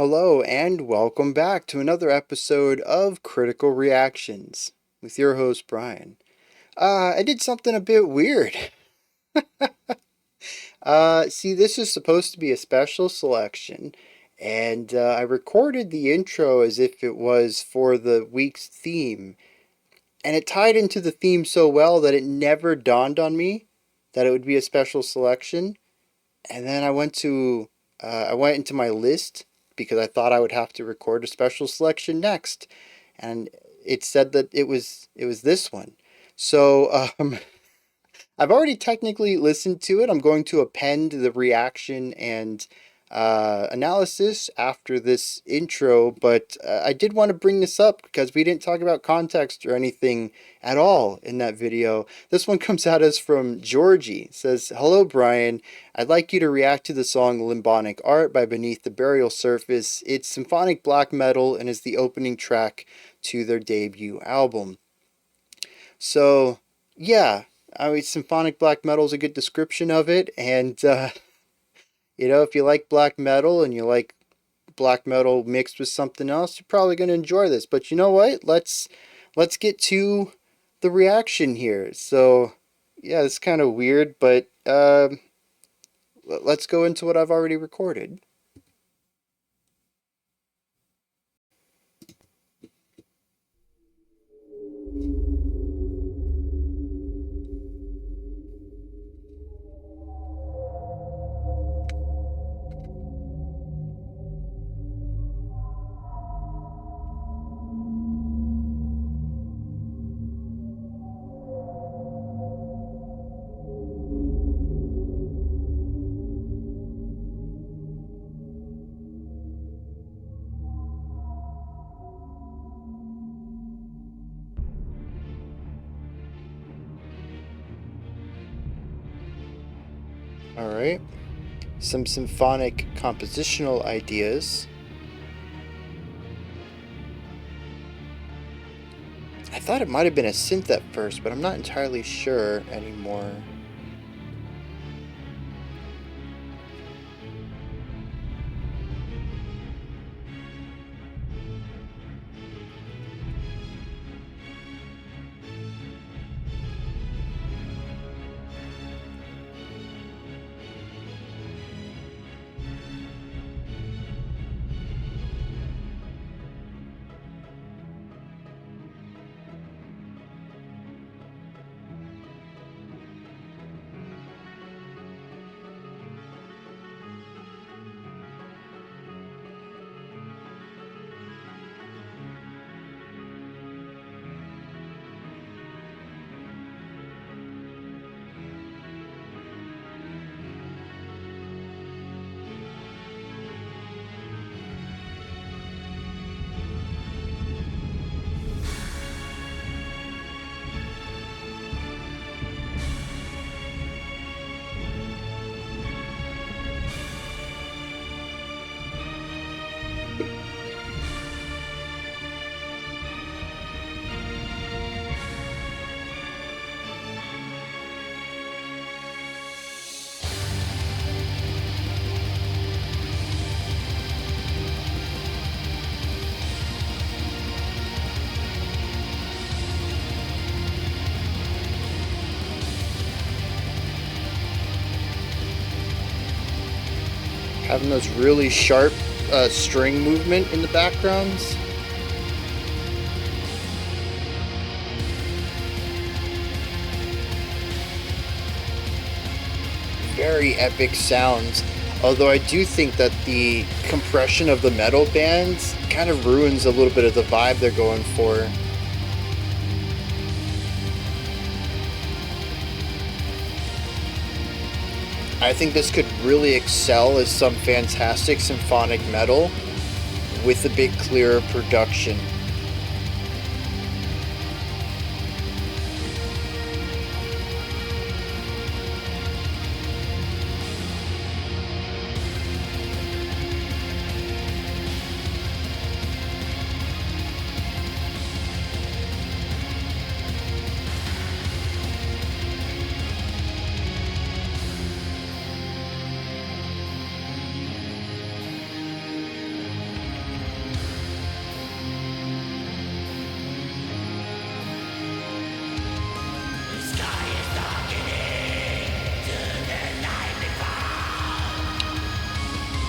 Hello, and welcome back to another episode of Critical Reactions with your host, Bryan. I did something a bit weird. See, this is supposed to be a special selection, and I recorded the intro as if it was for the week's theme, and it tied into the theme so well that it never dawned on me that it would be a special selection. And then I went into my list because I thought I would have to record a special selection next, and it said that it was this one. So I've already technically listened to it. I'm going to append the reaction and analysis after this intro, but I did want to bring this up because we didn't talk about context or anything at all in that video. This one comes at us from Georgie. It says, "Hello, Bryan. I'd like you to react to the song Limbonic Art by Beneath the Burial Surface. It's symphonic black metal and is the opening track to their debut album." So, yeah, I mean, symphonic black metal is a good description of it, and if you like black metal and you like black metal mixed with something else, you're probably going to enjoy this. But you know what? Let's get to the reaction here. So, yeah, it's kind of weird, but let's go into what I've already recorded. All right. Some symphonic compositional ideas. I thought it might have been a synth at first, but I'm not entirely sure anymore. Having those really sharp string movement in the backgrounds. Very epic sounds. Although I do think that the compression of the metal bands kind of ruins a little bit of the vibe they're going for. I think this could really excel as some fantastic symphonic metal with a bit clearer production.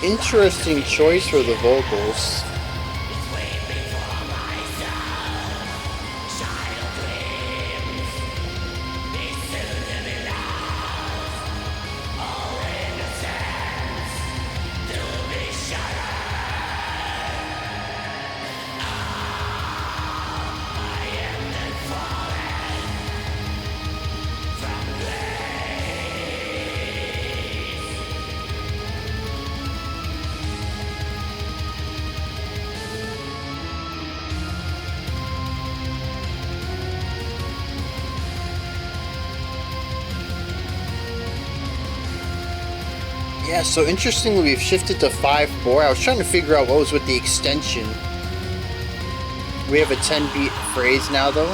Interesting choice for the vocals. Yeah, so interestingly, we've shifted to 5/4. I was trying to figure out what was with the extension. We have a 10-beat phrase now, though.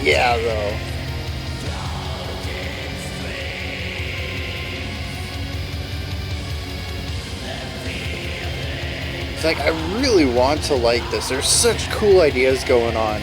Yeah, though. It's like, I really want to like this. There's such cool ideas going on.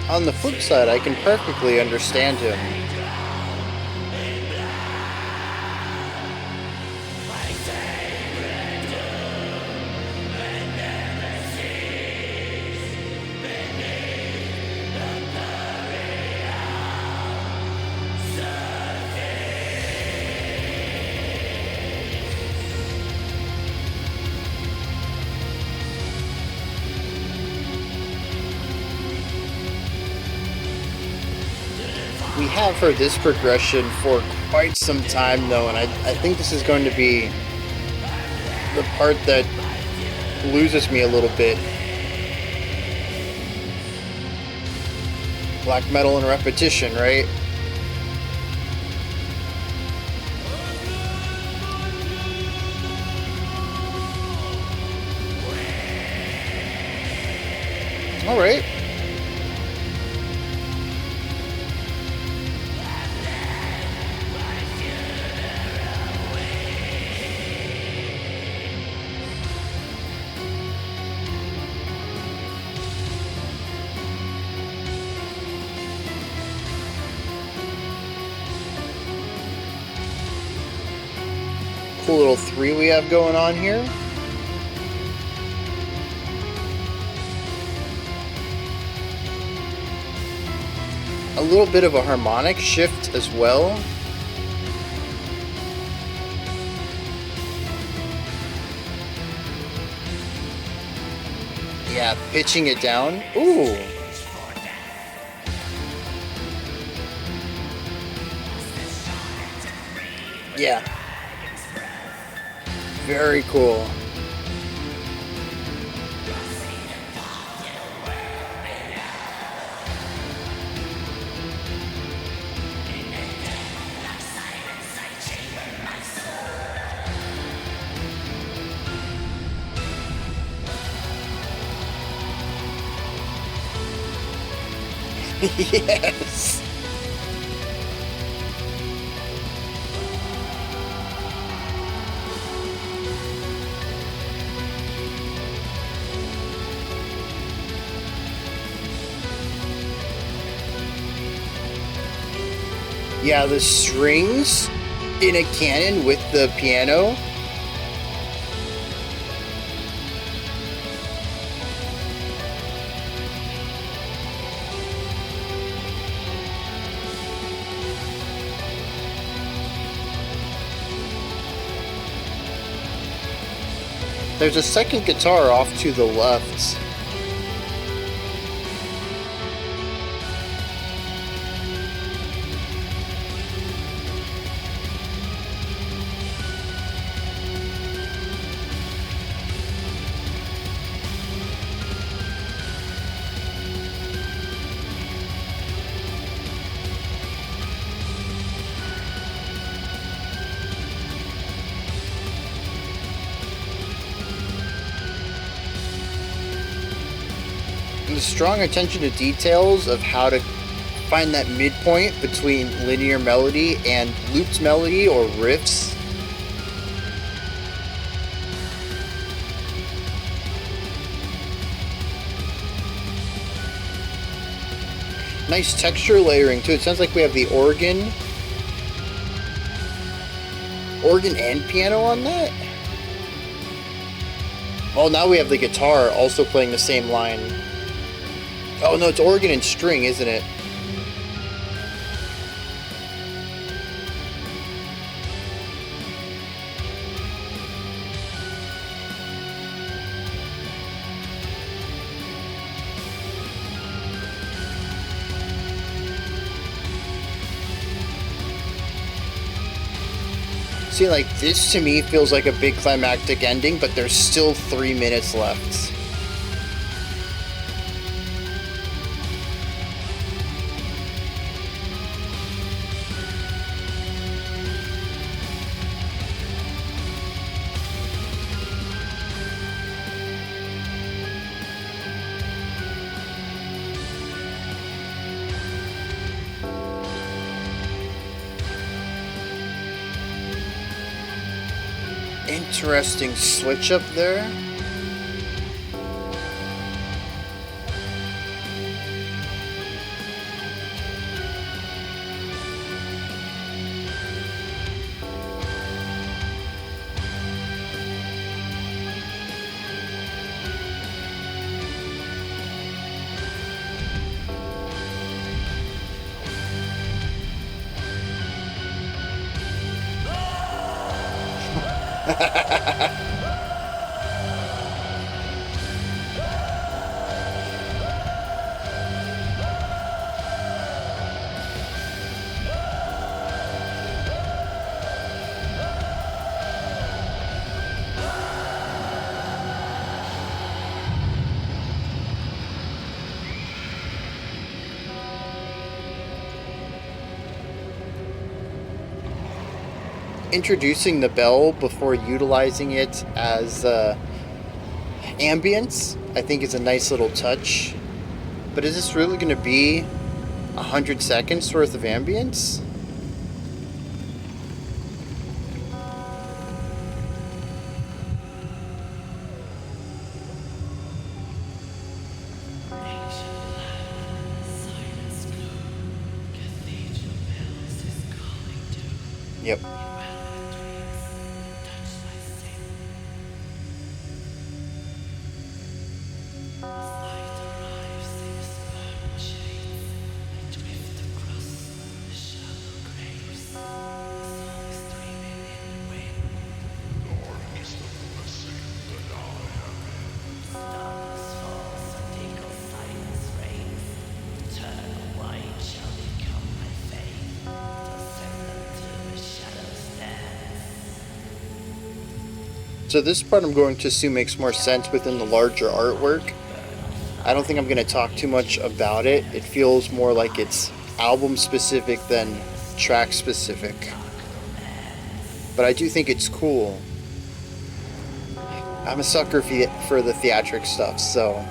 On the flip side, I can perfectly understand him. We have heard this progression for quite some time, though, and I think this is going to be the part that loses me a little bit. Black metal and repetition, right? All right. Cool little 3 we have going on here. A little bit of a harmonic shift as well. Yeah, pitching it down. Ooh. Yeah. Very cool. Yes. Yeah, the strings in a canon with the piano. There's a second guitar off to the left. The strong attention to details of how to find that midpoint between linear melody and looped melody or riffs. Nice texture layering too. It sounds like we have the organ and piano on that. Oh, now we have the guitar also playing the same line. Oh no, it's organ and string, isn't it? See, like, this to me feels like a big climactic ending, but there's still 3 minutes left. Interesting switch up there. Introducing the bell before utilizing it as ambience, I think is a nice little touch. But is this really going to be 100 seconds worth of ambience? Yep. So this part I'm going to assume makes more sense within the larger artwork. I don't think I'm going to talk too much about it. It feels more like it's album specific than track specific. But I do think it's cool. I'm a sucker for the theatric stuff, so...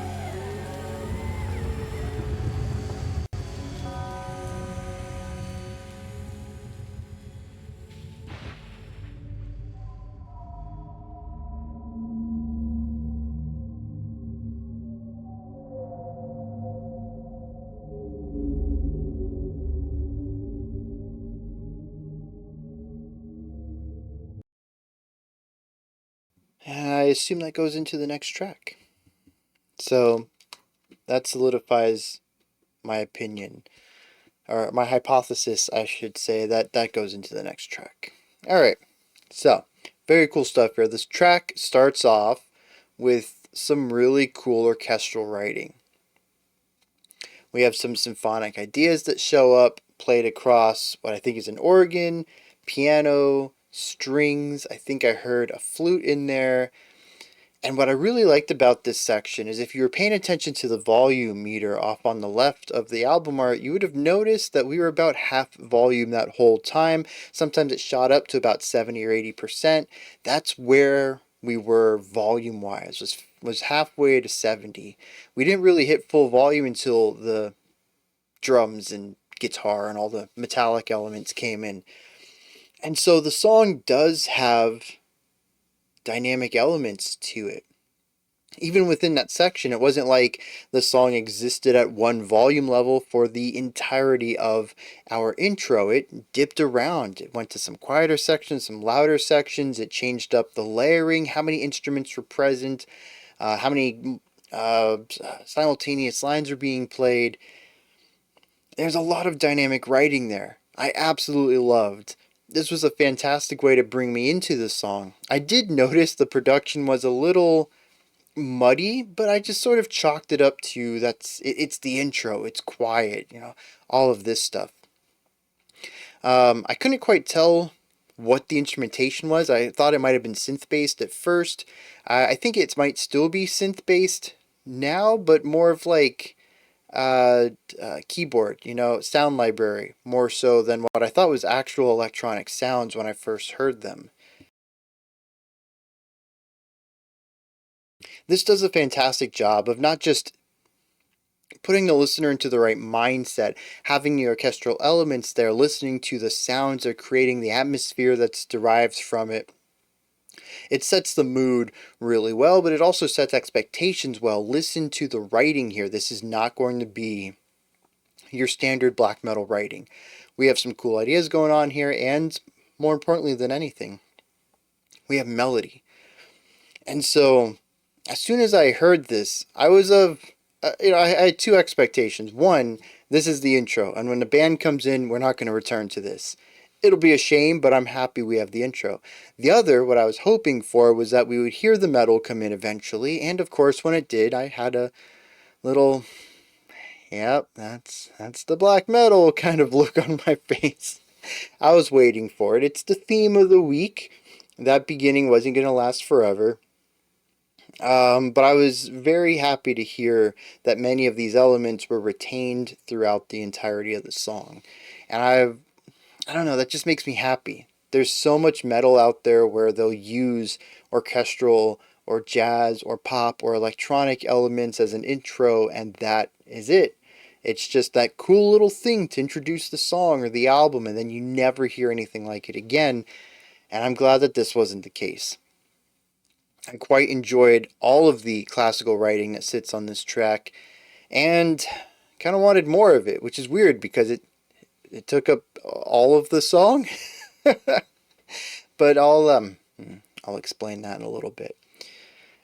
And I assume that goes into the next track. So that solidifies my opinion, or my hypothesis, I should say, that that goes into the next track. All right, so very cool stuff here. This track starts off with some really cool orchestral writing. We have some symphonic ideas that show up played across what I think is an organ, piano, strings. I think I heard a flute in there. And what I really liked about this section is if you were paying attention to the volume meter off on the left of the album art, you would have noticed that we were about half volume that whole time. Sometimes it shot up to about 70 or 80%. That's where we were volume wise, was halfway to 70. We didn't really hit full volume until the drums and guitar and all the metallic elements came in. And so the song does have dynamic elements to it. Even within that section, it wasn't like the song existed at one volume level for the entirety of our intro. It dipped around. It went to some quieter sections, some louder sections. It changed up the layering, how many instruments were present, how many simultaneous lines are being played. There's a lot of dynamic writing there. I absolutely loved. This was a fantastic way to bring me into the song. I did notice the production was a little muddy, but I just sort of chalked it up to it's the intro, it's quiet, all of this stuff. I couldn't quite tell what the instrumentation was. I thought it might have been synth based at first. I think it might still be synth based now, but more of like keyboard, sound library, more so than what I thought was actual electronic sounds when I first heard them. This does a fantastic job of not just putting the listener into the right mindset, having the orchestral elements there, listening to the sounds, or creating the atmosphere that's derived from it. It sets the mood really well, but it also sets expectations well. Listen to the writing here. This is not going to be your standard black metal writing. We have some cool ideas going on here, and more importantly than anything, we have melody. And so, as soon as I heard this, I was I had two expectations. One, this is the intro, and when the band comes in, we're not going to return to this. It'll be a shame, but I'm happy we have the intro. The other, what I was hoping for, was that we would hear the metal come in eventually, and of course, when it did, I had a little, yep, that's the black metal kind of look on my face. I was waiting for it. It's the theme of the week. That beginning wasn't going to last forever. But I was very happy to hear that many of these elements were retained throughout the entirety of the song. And I don't know, that just makes me happy. There's so much metal out there where they'll use orchestral or jazz or pop or electronic elements as an intro, and that is it. It's just that cool little thing to introduce the song or the album, and then you never hear anything like it again. And I'm glad that this wasn't the case. I quite enjoyed all of the classical writing that sits on this track, and kind of wanted more of it, which is weird because it took up all of the song. But I'll explain that in a little bit.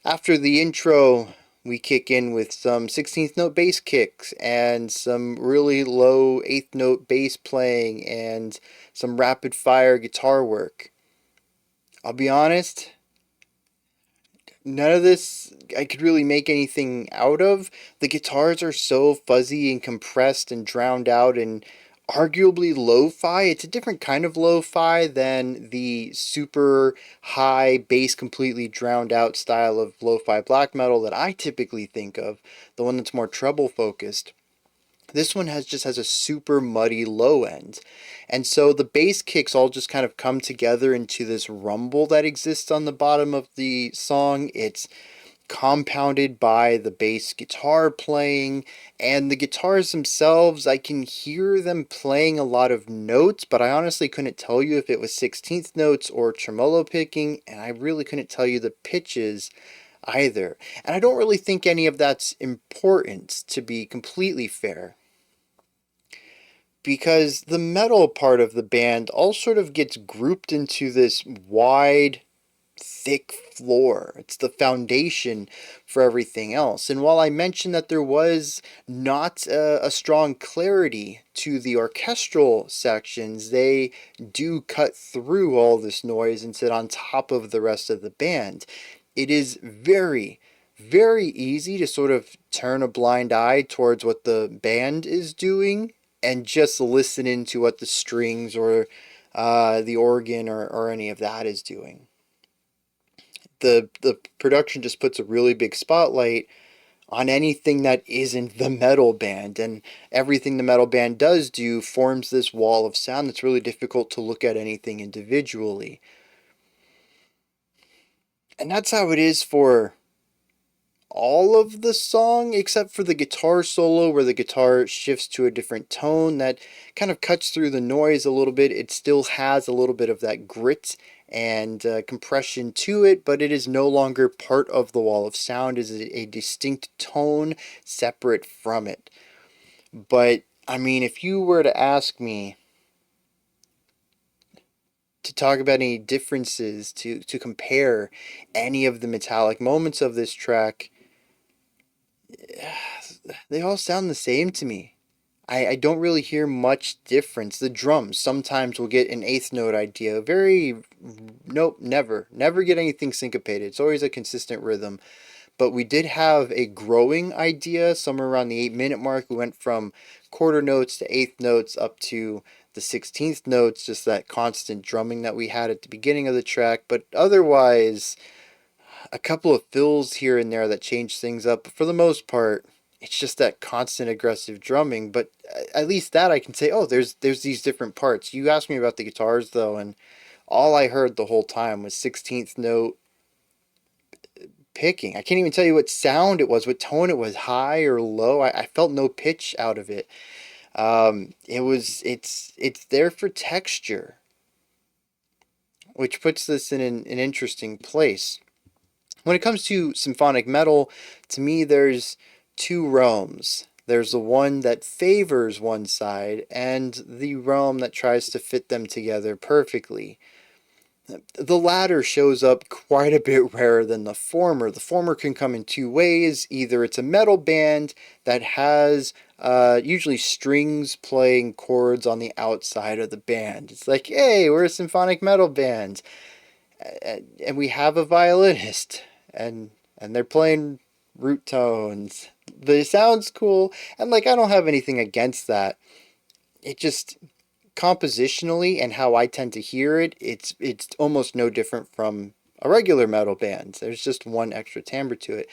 After the intro, we kick in with some 16th note bass kicks and some really low 8th note bass playing and some rapid fire guitar work. I'll be honest, none of this I could really make anything out of. The guitars are so fuzzy and compressed and drowned out and arguably lo-fi. It's a different kind of lo-fi than the super high bass completely drowned out style of lo-fi black metal that I typically think of, the one that's more treble focused. This one just has a super muddy low end. And so the bass kicks all just kind of come together into this rumble that exists on the bottom of the song. It's compounded by the bass guitar playing, and the guitars themselves, I can hear them playing a lot of notes, but I honestly couldn't tell you if it was 16th notes or tremolo picking, and I really couldn't tell you the pitches either. And I don't really think any of that's important, to be completely fair, because the metal part of the band all sort of gets grouped into this wide thick floor. It's the foundation for everything else. And while I mentioned that there was not a strong clarity to the orchestral sections, they do cut through all this noise and sit on top of the rest of the band. It is very, very easy to sort of turn a blind eye towards what the band is doing and just listen into what the strings or the organ or any of that is doing. The production just puts a really big spotlight on anything that isn't the metal band, and everything the metal band does do forms this wall of sound that's really difficult to look at anything individually. And that's how it is for all of the song, except for the guitar solo where the guitar shifts to a different tone that kind of cuts through the noise a little bit. It still has a little bit of that grit and compression to it, but it is no longer part of the wall of sound. It is a distinct tone separate from it. But I mean, if you were to ask me to talk about any differences, to compare any of the metallic moments of this track, they all sound the same to me. I don't really hear much difference. The drums sometimes will get an eighth note idea. Nope, never get anything syncopated. It's always a consistent rhythm. But we did have a growing idea somewhere around the 8-minute mark. We went from quarter notes to eighth notes up to the 16th notes, just that constant drumming that we had at the beginning of the track. But otherwise, a couple of fills here and there that change things up. But for the most part, it's just that constant aggressive drumming. But at least that I can say, oh, there's these different parts. You asked me about the guitars though, and all I heard the whole time was 16th note picking. I can't even tell you what sound it was, what tone it was, high or low. I felt no pitch out of it. It's there for texture, which puts this in an interesting place. When it comes to symphonic metal, to me there's two realms. There's the one that favors one side and the realm that tries to fit them together perfectly. The latter shows up quite a bit rarer than the former. The former can come in two ways. Either it's a metal band that has usually strings playing chords on the outside of the band. It's like, hey, we're a symphonic metal band, and we have a violinist, and they're playing root tones. But it sounds cool, and like I don't have anything against that. It just compositionally and how I tend to hear it, it's almost no different from a regular metal band. There's just one extra timbre to it.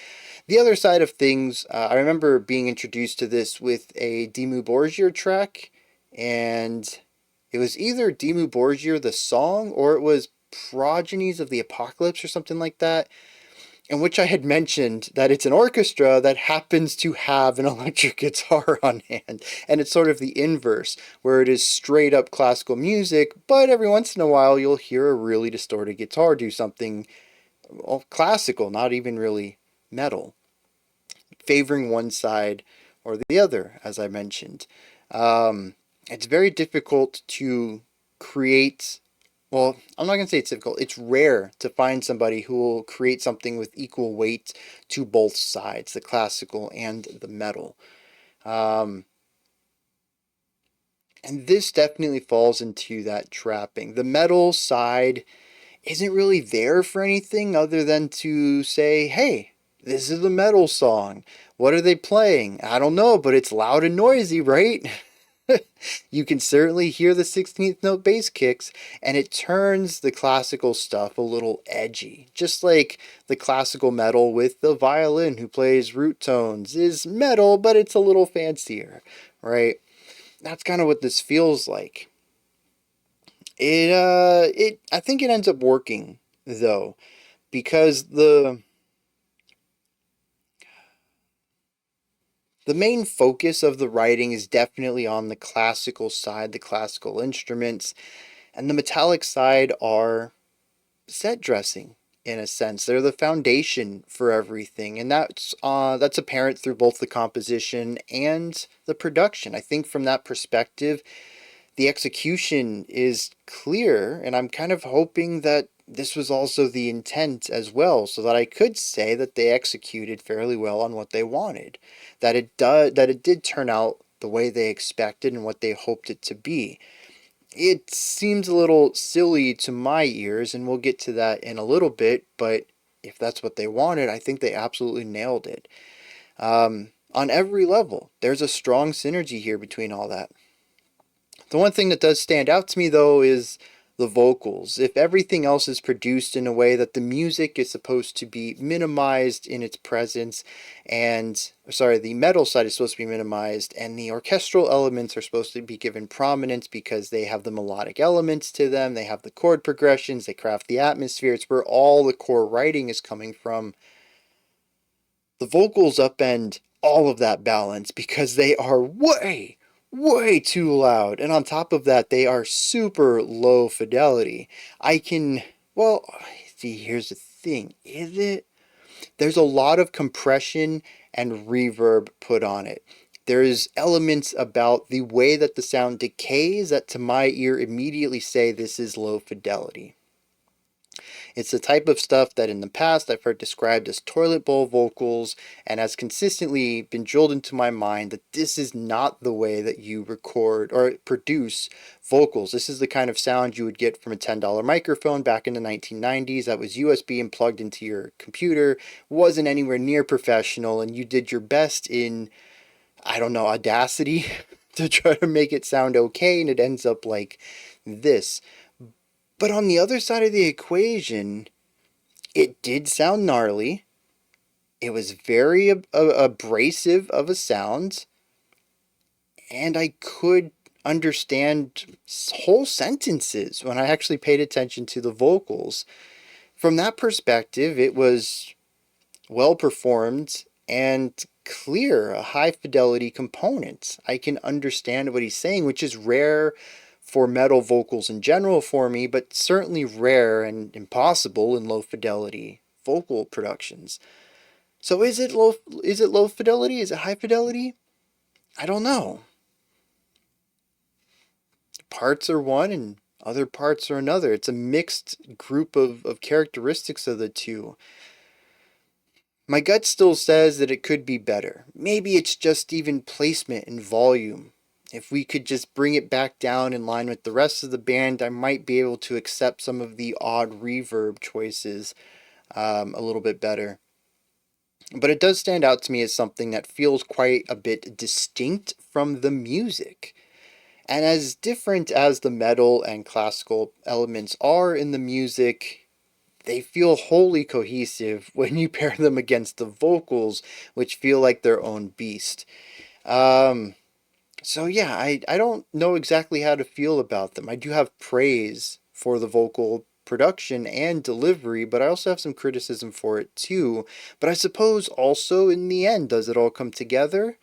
The other side of things, I remember being introduced to this with a Dimmu Borgir track, and it was either Dimmu Borgir the song or it was Progenies of the Apocalypse or something like that, in which I had mentioned that it's an orchestra that happens to have an electric guitar on hand. And it's sort of the inverse, where it is straight up classical music, but every once in a while you'll hear a really distorted guitar do something, well, classical, not even really metal, favoring one side or the other, as I mentioned. It's very difficult to create, well, I'm not going to say it's difficult. It's rare to find somebody who will create something with equal weight to both sides, the classical and the metal. And this definitely falls into that trapping. The metal side isn't really there for anything other than to say, hey, this is a metal song. What are they playing? I don't know, but it's loud and noisy, right? You can certainly hear the 16th note bass kicks, and it turns the classical stuff a little edgy. Just like the classical metal with the violin who plays root tones is metal, but it's a little fancier, That's kind of what this feels like. I think it ends up working though, because the main focus of the writing is definitely on the classical side, the classical instruments, and the metallic side are set dressing in a sense. They're the foundation for everything, and that's apparent through both the composition and the production. I think from that perspective, the execution is clear, and I'm kind of hoping that this was also the intent as well, so that I could say that they executed fairly well on what they wanted, that it did turn out the way they expected and what they hoped it to be. It seems a little silly to my ears, and we'll get to that in a little bit, but if that's what they wanted, I think they absolutely nailed it. On every level, there's a strong synergy here between all that. The one thing that does stand out to me, though, is the vocals. If everything else is produced in a way that the music is supposed to be minimized in its presence, and sorry, the metal side is supposed to be minimized, and the orchestral elements are supposed to be given prominence because they have the melodic elements to them, they have the chord progressions, they craft the atmosphere, it's where all the core writing is coming from. The vocals upend all of that balance because they are way too loud. And on top of that, they are super low fidelity. I can, well, see, here's the thing. Is it? There's a lot of compression and reverb put on it. There's elements about the way that the sound decays that to my ear immediately say this is low fidelity. It's the type of stuff that in the past I've heard described as toilet bowl vocals and has consistently been drilled into my mind that this is not the way that you record or produce vocals. This is the kind of sound you would get from a $10 microphone back in the 1990s that was USB and plugged into your computer, wasn't anywhere near professional, and you did your best in, I don't know, Audacity to try to make it sound okay, and it ends up like this. But on the other side of the equation, it did sound gnarly. It was very abrasive of a sound, and I could understand whole sentences when I actually paid attention to the vocals. From that perspective, it was well performed and clear, a high fidelity component. I can understand what he's saying, which is rare for metal vocals in general for me, but certainly rare and impossible in low fidelity vocal productions. So is it low fidelity? Is it high fidelity? I don't know. Parts are one and other parts are another. It's a mixed group of characteristics of the two. My gut still says that it could be better. Maybe it's just even placement and volume. If we could just bring it back down in line with the rest of the band, I might be able to accept some of the odd reverb choices a little bit better. But it does stand out to me as something that feels quite a bit distinct from the music. And as different as the metal and classical elements are in the music, they feel wholly cohesive when you pair them against the vocals, which feel like their own beast. So yeah, I don't know exactly how to feel about them. I do have praise for the vocal production and delivery, but I also have some criticism for it too. But I suppose also in the end, does it all come together?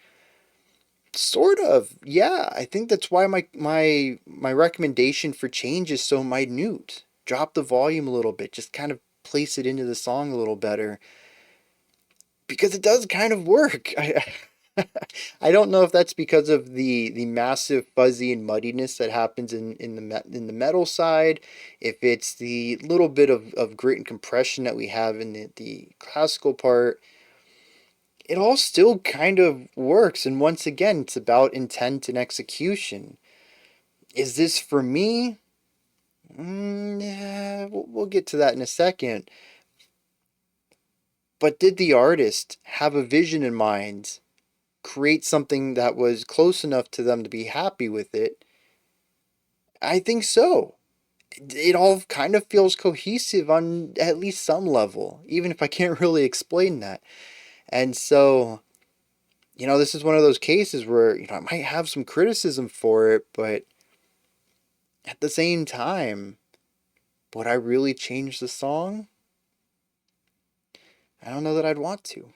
Sort of. Yeah, I think that's why my recommendation for change is so minute. Drop the volume a little bit, just kind of place it into the song a little better because it does kind of work. I don't know if that's because of the massive fuzzy and muddiness that happens in the metal side, if it's the little bit of grit and compression that we have in the classical part. It all still kind of works, and once again, it's about intent and execution. Is this for me? Yeah, we'll get to that in a second. But did the artist have a vision in mind, create something that was close enough to them to be happy with it? I think so. It all kind of feels cohesive on at least some level, even if I can't really explain that. And so, this is one of those cases where, I might have some criticism for it, but at the same time, would I really change the song? I don't know that I'd want to.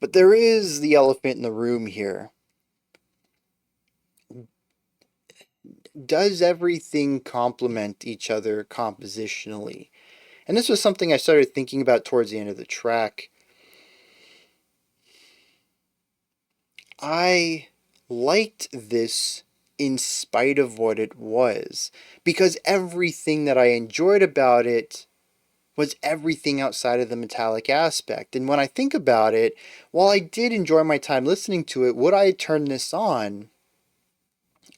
But there is the elephant in the room here. Does everything complement each other compositionally? And this was something I started thinking about towards the end of the track. I liked this in spite of what it was, because everything that I enjoyed about it was everything outside of the metallic aspect. And when I think about it, while I did enjoy my time listening to it, would I turn this on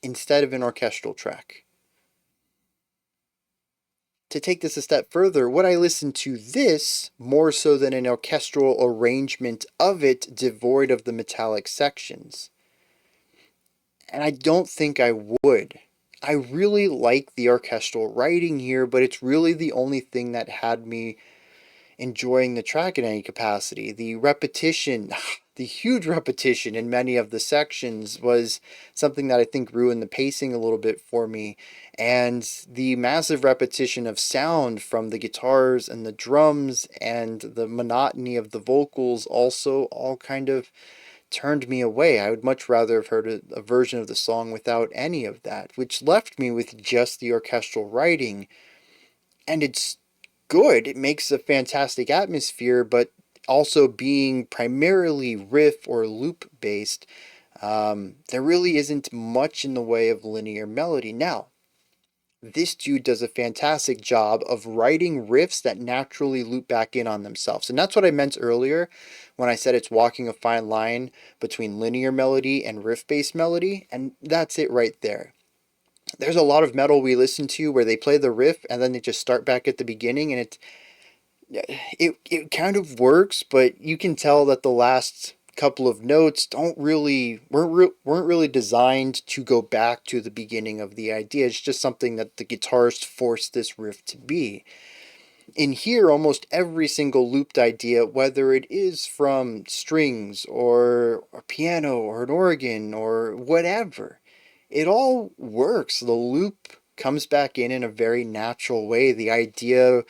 instead of an orchestral track? To take this a step further, would I listen to this more so than an orchestral arrangement of it devoid of the metallic sections? And I don't think I would. I really like the orchestral writing here, but it's really the only thing that had me enjoying the track in any capacity. The repetition, the huge repetition in many of the sections was something that I think ruined the pacing a little bit for me. And the massive repetition of sound from the guitars and the drums and the monotony of the vocals also all kind of turned me away. I would much rather have heard a version of the song without any of that, which left me with just the orchestral writing. And it's good. It makes a fantastic atmosphere, but also being primarily riff or loop based, there really isn't much in the way of linear melody. Now, this dude does a fantastic job of writing riffs that naturally loop back in on themselves. And that's what I meant earlier when I said it's walking a fine line between linear melody and riff based melody. And that's it right there. There's a lot of metal we listen to where they play the riff and then they just start back at the beginning, and it kind of works, but you can tell that the last couple of notes weren't really designed to go back to the beginning of the idea. It's just something that the guitarist forced this riff to be. In here, almost every single looped idea, whether it is from strings or a piano or an organ or whatever, it all works. The loop comes back in a very natural way. The idea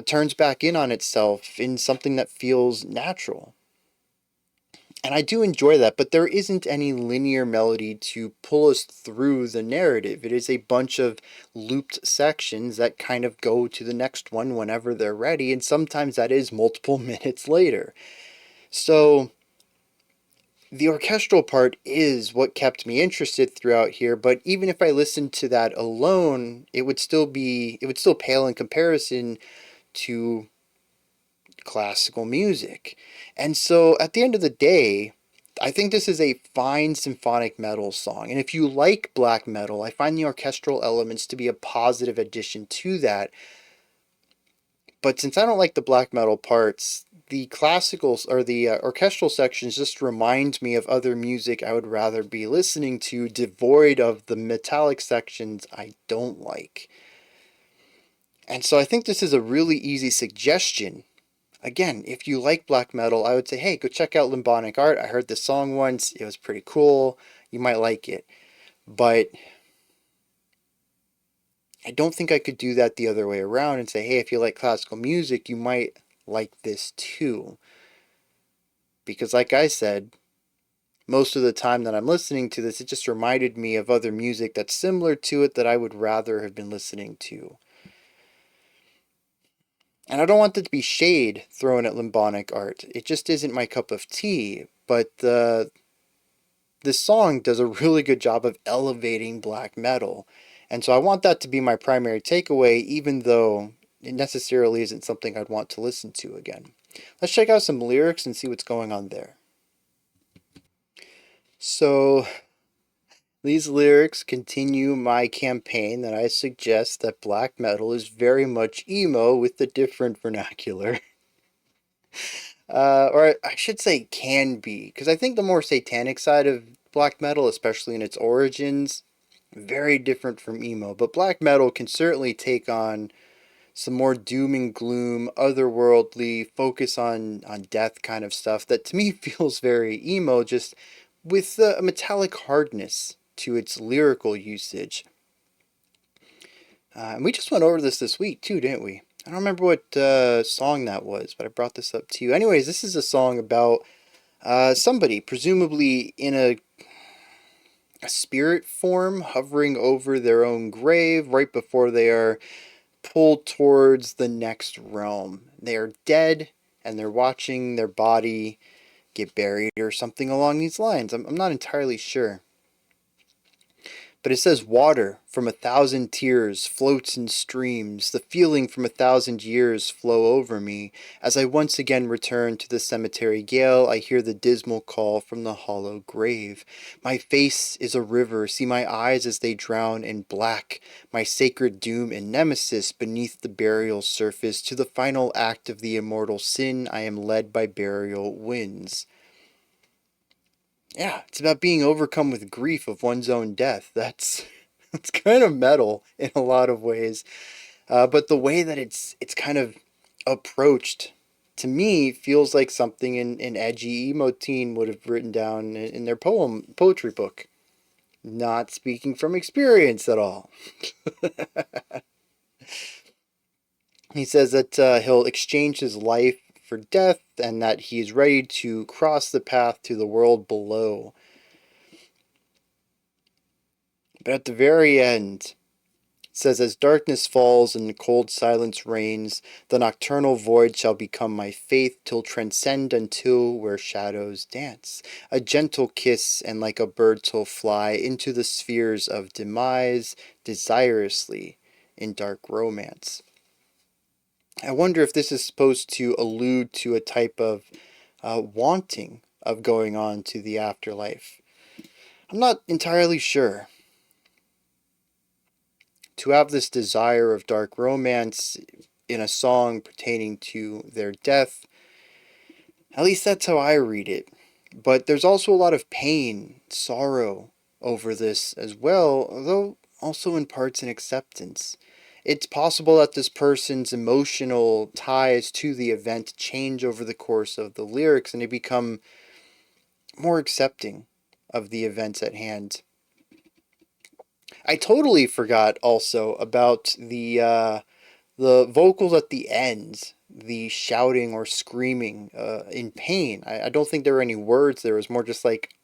turns back in on itself in something that feels natural. And I do enjoy that, but there isn't any linear melody to pull us through the narrative. It is a bunch of looped sections that kind of go to the next one whenever they're ready, and sometimes that is multiple minutes later. So the orchestral part is what kept me interested throughout here, but even if I listened to that alone, it would still pale in comparison to classical music. And so at the end of the day, I think this is a fine symphonic metal song. And if you like black metal, I find the orchestral elements to be a positive addition to that. But since I don't like the black metal parts, the classicals or the orchestral sections just remind me of other music I would rather be listening to, devoid of the metallic sections I don't like. And so I think this is a really easy suggestion. Again, if you like black metal, I would say, hey, go check out Limbonic art. I heard this song once. It was pretty cool. You might like it. But I don't think I could do that the other way around and say, hey, if you like classical music, you might like this too. Because like I said, most of the time that I'm listening to this, it just reminded me of other music that's similar to it that I would rather have been listening to. And I don't want it to be shade thrown at Limbonic art. It just isn't my cup of tea. But this song does a really good job of elevating black metal. And so I want that to be my primary takeaway, even though it necessarily isn't something I'd want to listen to again. Let's check out some lyrics and see what's going on there. So these lyrics continue my campaign that I suggest that black metal is very much emo with a different vernacular. Or I should say can be, because I think the more satanic side of black metal, especially in its origins, very different from emo. But black metal can certainly take on some more doom and gloom, otherworldly, focus on death kind of stuff that to me feels very emo, just with a metallic hardness to its lyrical usage. And we just went over this week too, didn't we? I don't remember what song that was, but I brought this up to you. Anyways, this is a song about somebody, presumably in a spirit form, hovering over their own grave right before they are pulled towards the next realm. They are dead, and they're watching their body get buried or something along these lines. I'm not entirely sure. But it says, water from 1,000 tears floats and streams. The feeling from 1,000 years flow over me. As I once again return to the cemetery gale, I hear the dismal call from the hollow grave. My face is a river. See my eyes as they drown in black. My sacred doom and nemesis beneath the burial surface. To the final act of the immortal sin, I am led by burial winds. Yeah, it's about being overcome with grief of one's own death. That's kind of metal in a lot of ways, but the way that it's kind of approached to me feels like something an edgy emo teen would have written down in their poetry book. Not speaking from experience at all. He says that he'll exchange his life for death and that he is ready to cross the path to the world below. But at the very end, it says, as darkness falls and cold silence reigns, the nocturnal void shall become my faith, till transcend until where shadows dance. A gentle kiss, and like a bird till fly into the spheres of demise, desirously in dark romance. I wonder if this is supposed to allude to a type of wanting of going on to the afterlife. I'm not entirely sure. To have this desire of dark romance in a song pertaining to their death, at least that's how I read it. But there's also a lot of pain, sorrow over this as well, although also in parts an acceptance. It's possible that this person's emotional ties to the event change over the course of the lyrics and they become more accepting of the events at hand. I totally forgot also about the vocals at the end, the shouting or screaming in pain. I don't think there were any words. There was more just like,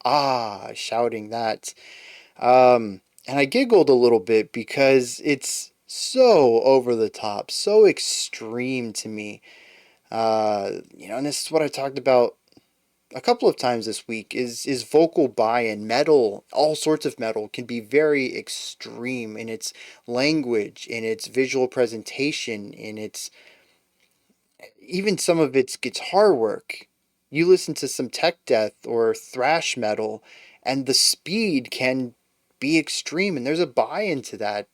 shouting that. And I giggled a little bit because it's so over the top, so extreme to me. And this is what I talked about a couple of times this week is vocal buy-in. Metal, all sorts of metal, can be very extreme in its language, in its visual presentation, in its even some of its guitar work. You listen to some tech death or thrash metal and the speed can be extreme and there's a buy-in to that.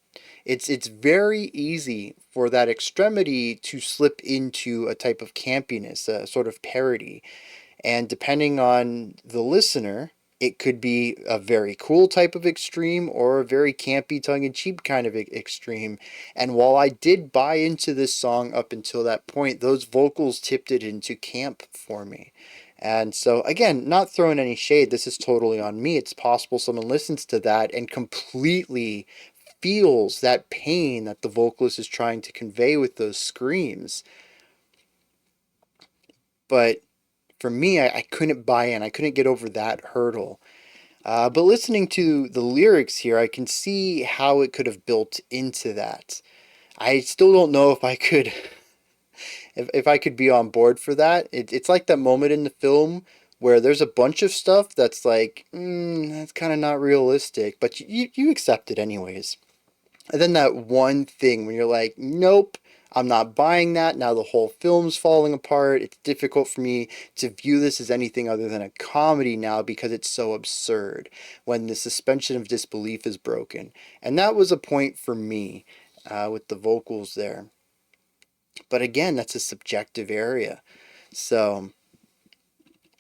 It's very easy for that extremity to slip into a type of campiness, a sort of parody. And depending on the listener, it could be a very cool type of extreme or a very campy, tongue-in-cheek kind of extreme. And while I did buy into this song up until that point, those vocals tipped it into camp for me. And so, again, not throwing any shade, this is totally on me. It's possible someone listens to that and completely feels that pain that the vocalist is trying to convey with those screams. But for me, I couldn't buy in. I couldn't get over that hurdle. But listening to the lyrics here, I can see how it could have built into that. I still don't know if I could, if I could be on board for that. It's like that moment in the film where there's a bunch of stuff that's like, that's kind of not realistic, but you accept it anyways. And then that one thing when you're like, nope, I'm not buying that. Now the whole film's falling apart. It's difficult for me to view this as anything other than a comedy now because it's so absurd when the suspension of disbelief is broken. And that was a point for me with the vocals there. But again, that's a subjective area. So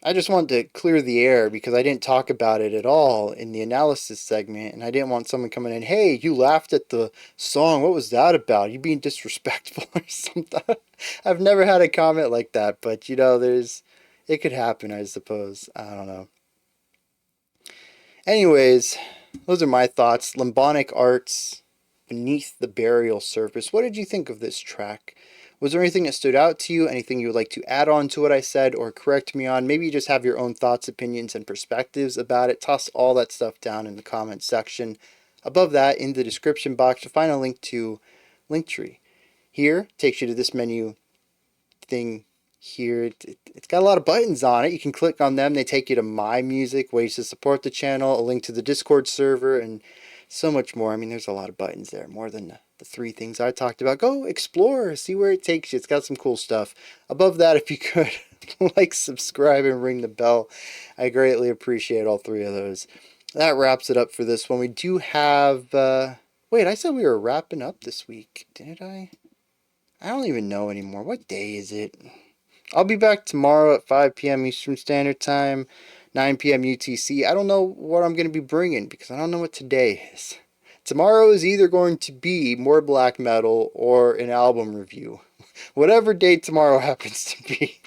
I just wanted to clear the air because I didn't talk about it at all in the analysis segment, and I didn't want someone coming in, hey, you laughed at the song, what was that about? You being disrespectful or something? I've never had a comment like that, but it could happen, I suppose. I don't know. Anyways, those are my thoughts. Limbonic arts beneath the burial surface. What did you think of this track? Was there anything that stood out to you? Anything you would like to add on to what I said or correct me on? Maybe you just have your own thoughts, opinions, and perspectives about it. Toss all that stuff down in the comments section. Above that, in the description box, you'll find a link to Linktree. Here takes you to this menu thing here. It's got a lot of buttons on it. You can click on them. They take you to My Music, ways to support the channel, a link to the Discord server, and so much more. I mean, there's a lot of buttons there, more than the three things I talked about. Go explore, see where it takes you. It's got some cool stuff. Above that, if you could, like, subscribe, and ring the bell. I greatly appreciate all three of those. That wraps it up for this one. We do have... wait, I said we were wrapping up this week. Did I? I don't even know anymore. What day is it? I'll be back tomorrow at 5 p.m. Eastern Standard Time, 9 p.m. UTC. I don't know what I'm going to be bringing because I don't know what today is. Tomorrow is either going to be more black metal or an album review. Whatever day tomorrow happens to be.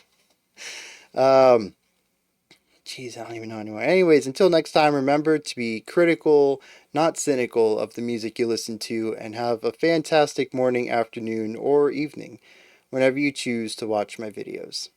Jeez, I don't even know anymore. Anyways, until next time, remember to be critical, not cynical of the music you listen to, and have a fantastic morning, afternoon, or evening whenever you choose to watch my videos.